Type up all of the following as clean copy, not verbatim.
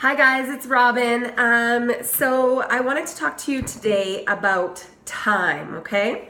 Hi guys, it's Robin. So I wanted to talk to you today about time, okay?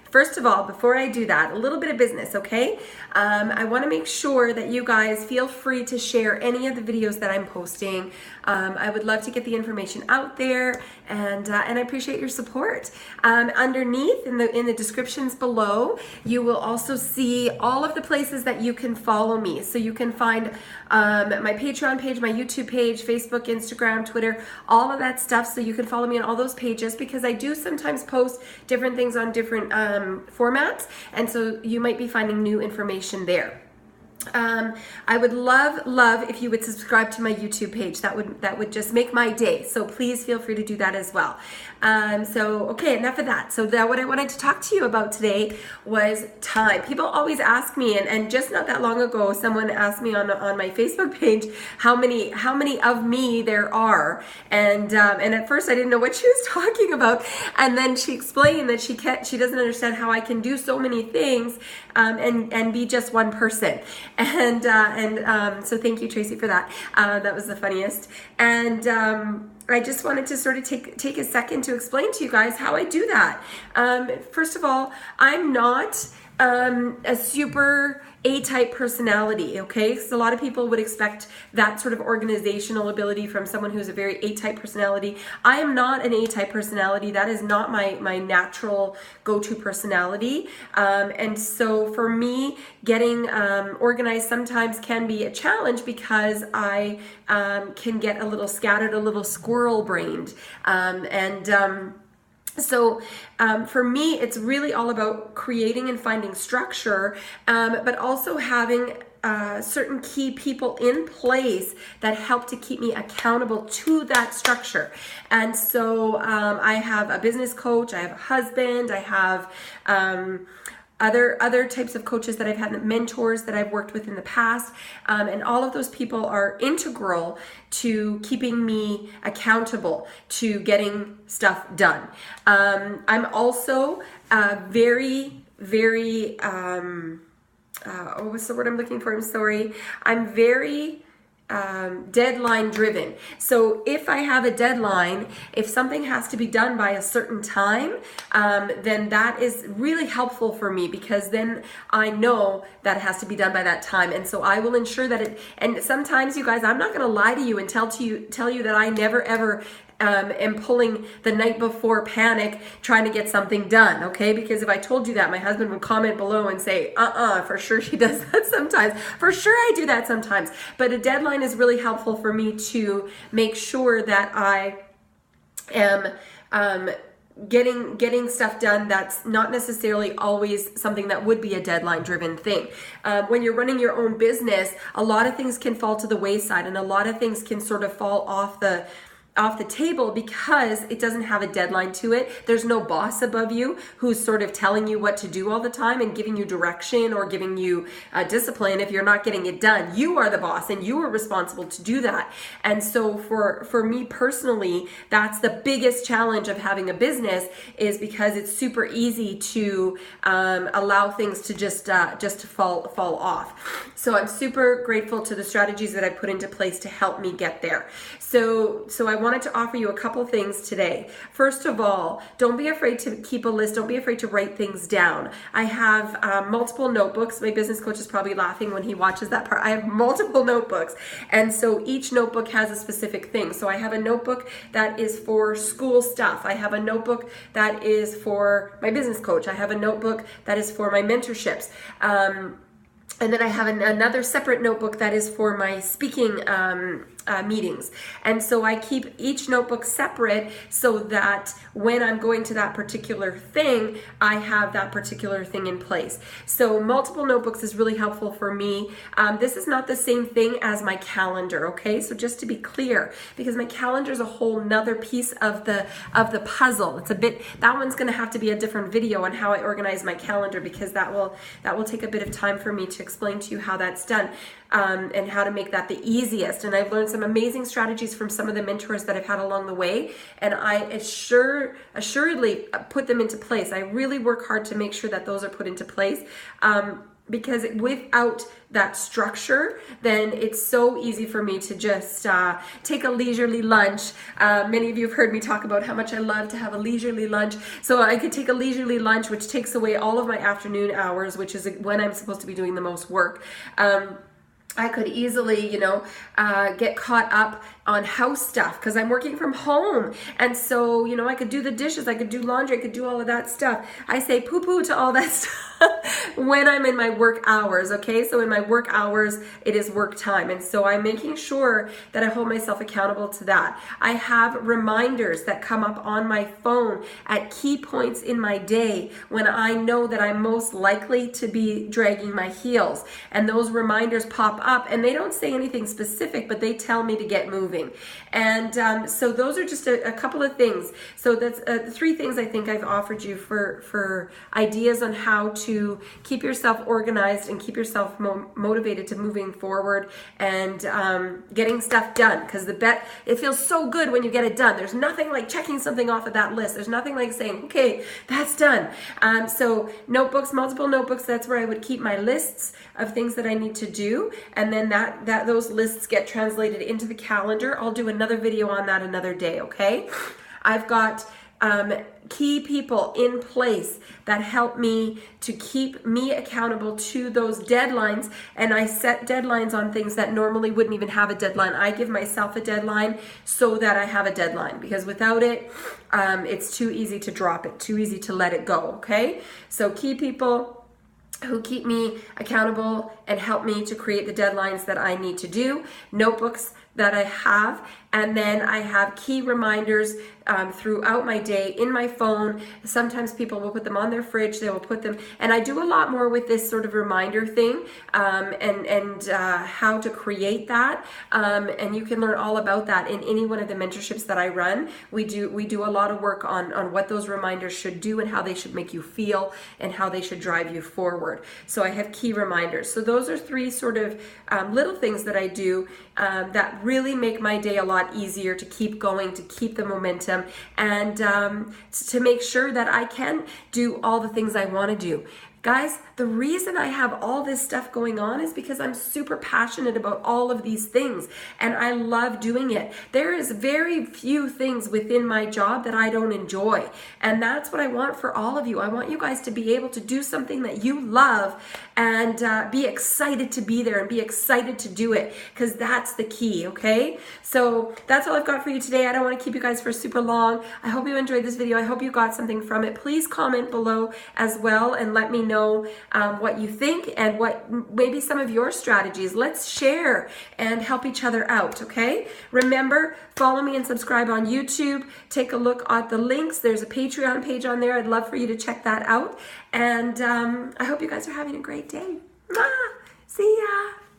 First of all, before I do that, a little bit of business, okay? I want to make sure that you guys feel free to share any of the videos that I'm posting. I would love to get the information out there, and I appreciate your support. Underneath in the descriptions below, you will also see all of the places that you can follow me. So you can find my Patreon page, my YouTube page, Facebook, Instagram, Twitter, all of that stuff. So you can follow me on all those pages because I do sometimes post different things on different formats, and so you might be finding new information there. I would love if you would subscribe to my YouTube page. That would just make my day. So please feel free to do that as well. So okay, enough of that. So what I wanted to talk to you about today was time. People always ask me, and just not that long ago, someone asked me on my Facebook page how many of me there are, and at first I didn't know what she was talking about, and then she explained that she doesn't understand how I can do so many things and be just one person. So thank you, Tracy, for that. That was the funniest. And I just wanted to sort of take a second to explain to you guys how I do that. First of all, I'm not a super A-type personality, okay? Because a lot of people would expect that sort of organizational ability from someone who's a very A-type personality. I am not an A-type personality. That is not my natural go-to personality. And so for me, getting organized sometimes can be a challenge because I can get a little scattered, a little squirrel-brained. So for me, it's really all about creating and finding structure, but also having certain key people in place that help to keep me accountable to that structure. And so I have a business coach, I have a husband, I have other types of coaches that I've had, mentors that I've worked with in the past, and all of those people are integral to keeping me accountable to getting stuff done. I'm also very what's the word I'm looking for? I'm sorry. I'm very deadline driven. So if I have a deadline, if something has to be done by a certain time, then that is really helpful for me because then I know that it has to be done by that time. And so I will ensure that it, and sometimes you guys, I'm not going to lie to you and tell you that I never ever am pulling the night before panic trying to get something done, okay? Because if I told you that, my husband would comment below and say, for sure she does that sometimes. For sure I do that sometimes. But a deadline is really helpful for me to make sure that I am getting stuff done that's not necessarily always something that would be a deadline driven thing. When you're running your own business, a lot of things can fall to the wayside and a lot of things can sort of fall off the table because it doesn't have a deadline to it. There's no boss above you who's sort of telling you what to do all the time and giving you direction or giving you discipline if you're not getting it done. You are the boss and you are responsible to do that. And so for me personally, that's the biggest challenge of having a business is because it's super easy to allow things to just to fall off. So I'm super grateful to the strategies that I put into place to help me get there. So I wanted to offer you a couple things today. First of all, don't be afraid to keep a list. Don't be afraid to write things down. I have multiple notebooks. My business coach is probably laughing when he watches that part. I have multiple notebooks. And so each notebook has a specific thing. So I have a notebook that is for school stuff. I have a notebook that is for my business coach. I have a notebook that is for my mentorships. And then I have another separate notebook that is for my speaking meetings. And so I keep each notebook separate so that when I'm going to that particular thing, I have that particular thing in place. So multiple notebooks is really helpful for me. This is not the same thing as my calendar, okay? So just to be clear, because my calendar is a whole nother piece of the puzzle. It's that one's gonna have to be a different video on how I organize my calendar because that will take a bit of time for me to explain to you how that's done. And how to make that the easiest. And I've learned some amazing strategies from some of the mentors that I've had along the way, and I assuredly put them into place. I really work hard to make sure that those are put into place. because without that structure, then it's so easy for me to just take a leisurely lunch. Many of you have heard me talk about how much I love to have a leisurely lunch. So I could take a leisurely lunch, which takes away all of my afternoon hours, which is when I'm supposed to be doing the most work. I could easily, get caught up on house stuff because I'm working from home. And so, I could do the dishes, I could do laundry, I could do all of that stuff. I say poo-poo to all that stuff when I'm in my work hours, okay? So in my work hours, it is work time. And so I'm making sure that I hold myself accountable to that. I have reminders that come up on my phone at key points in my day when I know that I'm most likely to be dragging my heels. And those reminders pop up and they don't say anything specific, but they tell me to get moving. And so those are just a couple of things. So that's 3 things I think I've offered you for ideas on how to keep yourself organized and keep yourself motivated to moving forward and getting stuff done. Because it feels so good when you get it done. There's nothing like checking something off of that list. There's nothing like saying, okay, that's done. So notebooks, multiple notebooks, that's where I would keep my lists of things that I need to do. And then those lists get translated into the calendar. I'll do another video on that another day, okay? I've got key people in place that help me to keep me accountable to those deadlines, and I set deadlines on things that normally wouldn't even have a deadline. I give myself a deadline so that I have a deadline, because without it, it's too easy to drop it, too easy to let it go, okay? So key people who keep me accountable and help me to create the deadlines that I need to do, notebooks that I have, and then I have key reminders throughout my day in my phone. Sometimes people will put them on their fridge, they will put them, and I do a lot more with this sort of reminder thing and how to create that, and you can learn all about that in any one of the mentorships that I run. We do a lot of work on what those reminders should do and how they should make you feel and how they should drive you forward. So I have key reminders. So those are 3 sort of little things that I do that really make my day a lot easier to keep going, to keep the momentum, and to make sure that I can do all the things I want to do. Guys, the reason I have all this stuff going on is because I'm super passionate about all of these things and I love doing it. There is very few things within my job that I don't enjoy, and that's what I want for all of you. I want you guys to be able to do something that you love and be excited to be there and be excited to do it, because that's the key, okay? So that's all I've got for you today. I don't want to keep you guys for super long. I hope you enjoyed this video. I hope you got something from it. Please comment below as well and let me know what you think and what maybe some of your strategies. Let's share and help each other out, okay? Remember, follow me and subscribe on YouTube. Take a look at the links. There's a Patreon page on there. I'd love for you to check that out. And I hope you guys are having a great day. See ya.